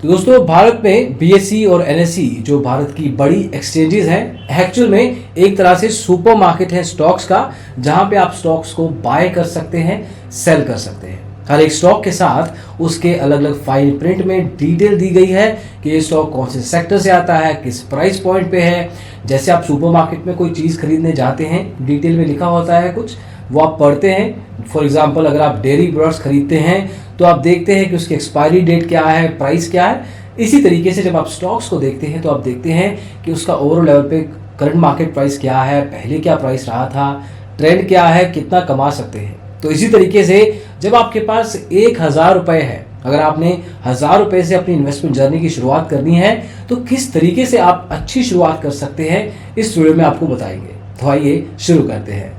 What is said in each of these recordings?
तो दोस्तों, भारत में बीएसई और एनएसई जो भारत की बड़ी एक्सचेंजेस हैं, एक्चुअल में एक तरह से सुपरमार्केट है स्टॉक्स का, जहां पे आप स्टॉक्स को बाय कर सकते हैं, सेल कर सकते हैं। हर एक स्टॉक के साथ उसके अलग अलग फाइन प्रिंट में डिटेल दी गई है कि ये स्टॉक कौन से सेक्टर से आता है, किस प्राइस पॉइंट पे है। जैसे आप सुपरमार्केट में कोई चीज़ खरीदने जाते हैं, डिटेल में लिखा होता है कुछ, वो आप पढ़ते हैं। फॉर एग्जांपल, अगर आप डेयरी प्रोडक्ट्स खरीदते हैं तो आप देखते हैं कि उसकी एक्सपायरी डेट क्या है, प्राइस क्या है। इसी तरीके से जब आप स्टॉक्स को देखते हैं तो आप देखते हैं कि उसका ओवरऑल लेवल पे करंट मार्केट प्राइस क्या है, पहले क्या प्राइस रहा था, ट्रेंड क्या है, कितना कमा सकते हैं। तो इसी तरीके से जब आपके पास 1000 रुपये है, अगर आपने 1000 रुपये से अपनी इन्वेस्टमेंट जर्नी की शुरुआत करनी है तो किस तरीके से आप अच्छी शुरुआत कर सकते हैं, इस वीडियो में आपको बताएंगे। तो आइए शुरू करते हैं।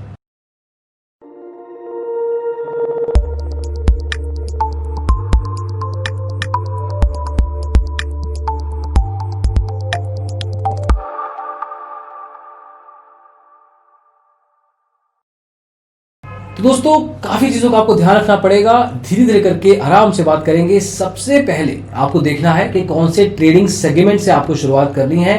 तो दोस्तों, काफी चीजों का आपको ध्यान रखना पड़ेगा, धीरे धीरे करके आराम से बात करेंगे। सबसे पहले आपको देखना है कि कौन से ट्रेडिंग सेगमेंट से आपको शुरुआत करनी है।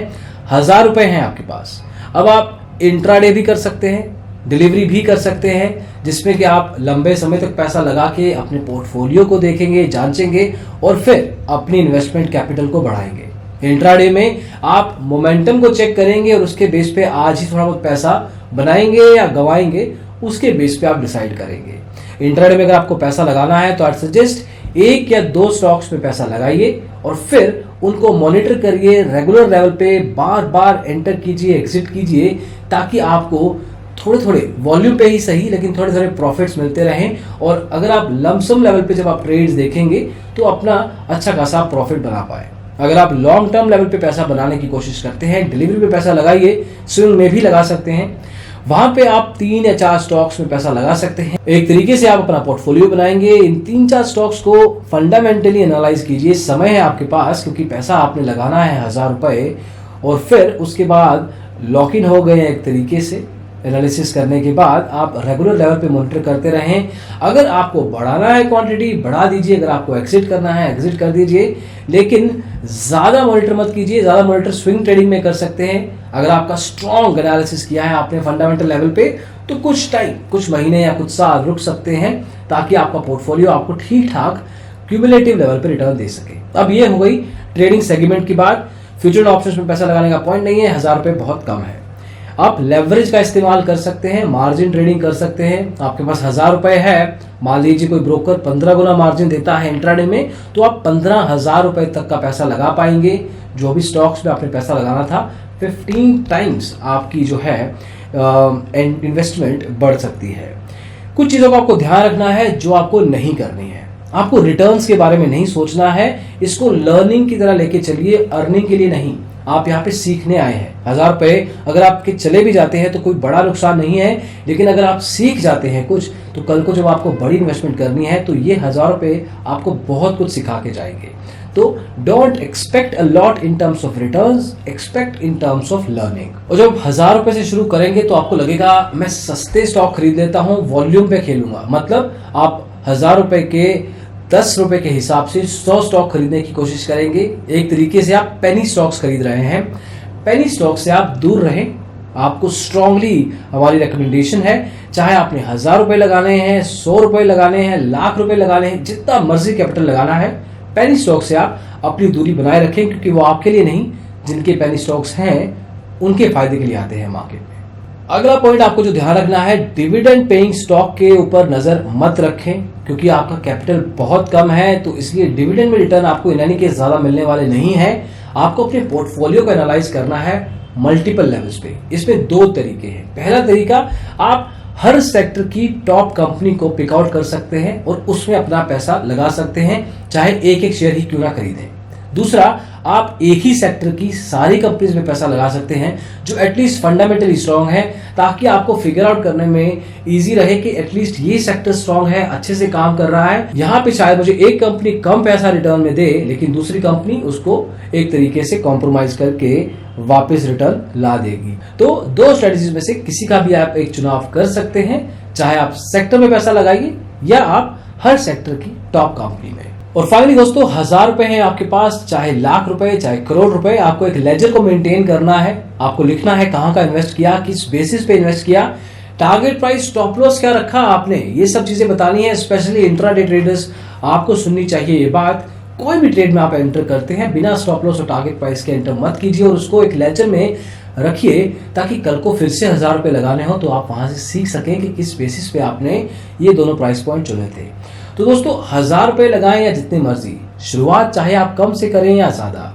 1000 रुपए हैं आपके पास, अब आप इंट्राडे भी कर सकते हैं, डिलीवरी भी कर सकते हैं, जिसमें कि आप लंबे समय तक पैसा लगा के अपने पोर्टफोलियो को देखेंगे, जांचेंगे और फिर अपनी इन्वेस्टमेंट कैपिटल को बढ़ाएंगे। इंट्राडे में आप मोमेंटम को चेक करेंगे और उसके बेस पे आज ही थोड़ा बहुत पैसा बनाएंगे या गवाएंगे, उसके बेस पे आप डिसाइड करेंगे। इंट्राडे में अगर आपको पैसा लगाना है तो आई सजेस्ट 1 या 2 स्टॉक्स में पैसा लगाइए और फिर उनको मॉनिटर करिए, रेगुलर लेवल पे बार बार एंटर कीजिए, एग्जिट कीजिए, ताकि आपको थोड़े थोड़े वॉल्यूम पे ही सही लेकिन थोड़े थोड़े प्रॉफिट्स मिलते रहें। और अगर आप लमसम लेवल पे जब आप ट्रेड्स देखेंगे तो अपना अच्छा खासा प्रॉफिट बना पाए। अगर आप लॉन्ग टर्म लेवल पे पैसा बनाने की कोशिश करते हैं, डिलीवरी पे पैसा लगाइए, स्विंग में भी लगा सकते हैं, वहां पे आप 3 या 4 स्टॉक्स में पैसा लगा सकते हैं। एक तरीके से आप अपना पोर्टफोलियो बनाएंगे। इन 3-4 स्टॉक्स को फंडामेंटली एनालाइज कीजिए। समय है आपके पास, क्योंकि पैसा आपने लगाना है 1000 रुपये, और फिर उसके बाद लॉक इन हो गए हैं। एक तरीके से एनालिसिस करने के बाद आप रेगुलर लेवल पे मॉनिटर करते रहें। अगर आपको बढ़ाना है क्वांटिटी, बढ़ा दीजिए, अगर आपको एग्जिट करना है एग्जिट कर दीजिए, लेकिन ज़्यादा मॉनिटर मत कीजिए। ज़्यादा मॉनिटर स्विंग ट्रेडिंग में कर सकते हैं। अगर आपका स्ट्रॉन्ग एनालिसिस किया है आपने फंडामेंटल लेवल पे, तो कुछ टाइम, कुछ महीने या कुछ साल रुक सकते हैं, ताकि आपका पोर्टफोलियो आपको ठीक ठाक क्यूमुलेटिव लेवल पे रिटर्न दे सके। अब ये हो गई ट्रेडिंग सेगमेंट की बात। फ्यूचर ऑप्शंस में पैसा लगाने का पॉइंट नहीं है, 1000 रुपये बहुत कम है। आप लेवरेज का इस्तेमाल कर सकते हैं, मार्जिन ट्रेडिंग कर सकते हैं। आपके पास 1000 रुपये है, मान लीजिए कोई ब्रोकर 15 गुना मार्जिन देता है इंट्राडे में, तो आप 15,000 रुपये तक का पैसा लगा पाएंगे। जो भी स्टॉक्स में आपने पैसा लगाना था, 15 टाइम्स आपकी जो है इन्वेस्टमेंट बढ़ सकती है। कुछ चीज़ों का आपको ध्यान रखना है जो आपको नहीं करनी है। आपको रिटर्न्स के बारे में नहीं सोचना है, इसको लर्निंग की तरह लेके चलिए, अर्निंग के लिए नहीं। आप यहाँ पे सीखने आए हैं। 1000 रुपये अगर आपके चले भी जाते हैं तो कोई बड़ा नुकसान नहीं है, लेकिन अगर आप सीख जाते हैं कुछ, तो कल को जब आपको बड़ी इन्वेस्टमेंट करनी है तो ये 1000 रुपये आपको बहुत कुछ सिखा के जाएंगे। तो don't expect a lot in terms of returns, expect in terms of learning. और जब 1000 रुपये से शुरू करेंगे तो आपको लगेगा मैं सस्ते स्टॉक खरीद लेता हूँ, वॉल्यूम पे खेलूंगा। मतलब आप 1000 रुपये के 10 रुपए के हिसाब से 100 स्टॉक खरीदने की कोशिश करेंगे। एक तरीके से आप पेनी स्टॉक्स खरीद रहे हैं। पेनी स्टॉक से आप दूर रहें। आपको स्ट्रांगली हमारी रिकमेंडेशन है, चाहे आपने 1000 रुपये लगाने हैं, 100 रुपये लगाने हैं, लाख रुपए लगाने हैं, जितना मर्जी कैपिटल लगाना है, पेनी स्टॉक से आप अपनी दूरी बनाए रखें, क्योंकि वो आपके लिए नहीं, जिनके पेनी स्टॉक्स हैं उनके फायदे के लिए आते हैं मार्केट में। अगला पॉइंट आपको जो ध्यान रखना है, डिविडेंड पेइंग स्टॉक के ऊपर नजर मत रखें, क्योंकि आपका कैपिटल बहुत कम है, तो इसलिए डिविडेंड में रिटर्न आपको यानी कि ज्यादा मिलने वाले नहीं है। आपको अपने पोर्टफोलियो को एनालाइज करना है मल्टीपल लेवल्स पे। इसमें 2 तरीके हैं। पहला तरीका, आप हर सेक्टर की टॉप कंपनी को पिकआउट कर सकते हैं और उसमें अपना पैसा लगा सकते हैं, चाहे एक एक शेयर ही क्यों ना खरीदें। दूसरा, आप एक ही सेक्टर की सारी कंपनीज में पैसा लगा सकते हैं जो एटलीस्ट फंडामेंटली स्ट्रांग है, ताकि आपको फिगर आउट करने में इजी रहे कि एटलीस्ट ये सेक्टर स्ट्रांग है, अच्छे से काम कर रहा है। यहाँ पे शायद मुझे एक कंपनी कम पैसा रिटर्न में दे, लेकिन दूसरी कंपनी उसको एक तरीके से कॉम्प्रोमाइज करके वापस रिटर्न ला देगी। तो 2 स्ट्रेटेजीज में से किसी का भी आप एक चुनाव कर सकते हैं, चाहे आप सेक्टर में पैसा लगाइए या आप हर सेक्टर की टॉप कंपनी में। और फाइनली दोस्तों, 1000 रुपए हैं आपके पास, चाहे लाख रुपए चाहे करोड़ रुपए, आपको एक लेजर को मेंटेन करना है। आपको लिखना है कहां का इन्वेस्ट किया, किस बेसिस पे इन्वेस्ट किया, टारगेट प्राइस, स्टॉप लॉस क्या रखा आपने, ये सब चीजें बतानी है। स्पेशली इंट्राडे ट्रेडर्स, आपको सुननी चाहिए ये बात। कोई भी ट्रेड में आप एंटर करते हैं, बिना स्टॉप लॉस और टारगेट प्राइस के एंटर मत कीजिए और उसको एक लेजर में रखिए, ताकि कल को फिर से 1000 रुपए लगाने हो तो आप वहां से सीख सकें कि किस बेसिस पे आपने ये दोनों प्राइस पॉइंट चुने थे। तो दोस्तों, 1000 रुपए लगाएं या जितने मर्जी, शुरुआत चाहे आप कम से करें या ज्यादा,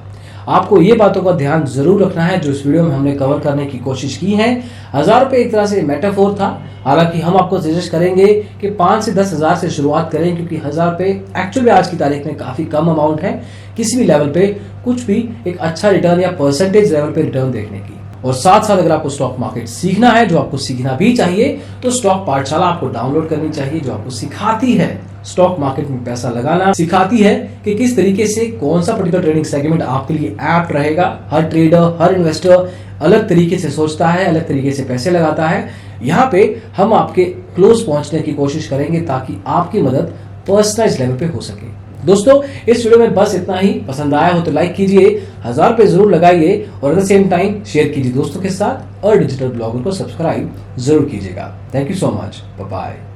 आपको ये बातों का ध्यान जरूर रखना है जो इस वीडियो में हमने कवर करने की कोशिश की है। 1000 रुपए एक तरह से मेटाफोर था, हालांकि हम आपको सजेस्ट करेंगे कि 5 से 10,000 से शुरुआत करें, क्योंकि 1000 रुपए एक्चुअल में आज की तारीख में काफी कम अमाउंट है किसी भी लेवल पे कुछ भी एक अच्छा रिटर्न या परसेंटेज लेवल पे रिटर्न देखने की। और साथ साथ अगर आपको स्टॉक मार्केट सीखना है, जो आपको सीखना भी चाहिए, तो स्टॉक पाठशाला आपको डाउनलोड करनी चाहिए, जो आपको सिखाती है स्टॉक मार्केट में पैसा लगाना, सिखाती है कि किस तरीके से कौन सा पर्टिकुलर ट्रेडिंग सेगमेंट आपके लिए ऐप्ट रहेगा। हर ट्रेडर, हर इन्वेस्टर अलग तरीके से सोचता है, अलग तरीके से पैसे लगाता है। यहाँ पे हम आपके क्लोज पहुंचने की कोशिश करेंगे ताकि आपकी मदद पर्सनलाइज लेवल पे हो सके। दोस्तों, इस वीडियो में बस इतना ही। पसंद आया हो तो लाइक कीजिए, 1000 रुपए जरूर लगाइए और at the same time share कीजिए दोस्तों के साथ, और डिजिटल ब्लॉगर को सब्सक्राइब जरूर कीजिएगा। Thank you so much, bye bye.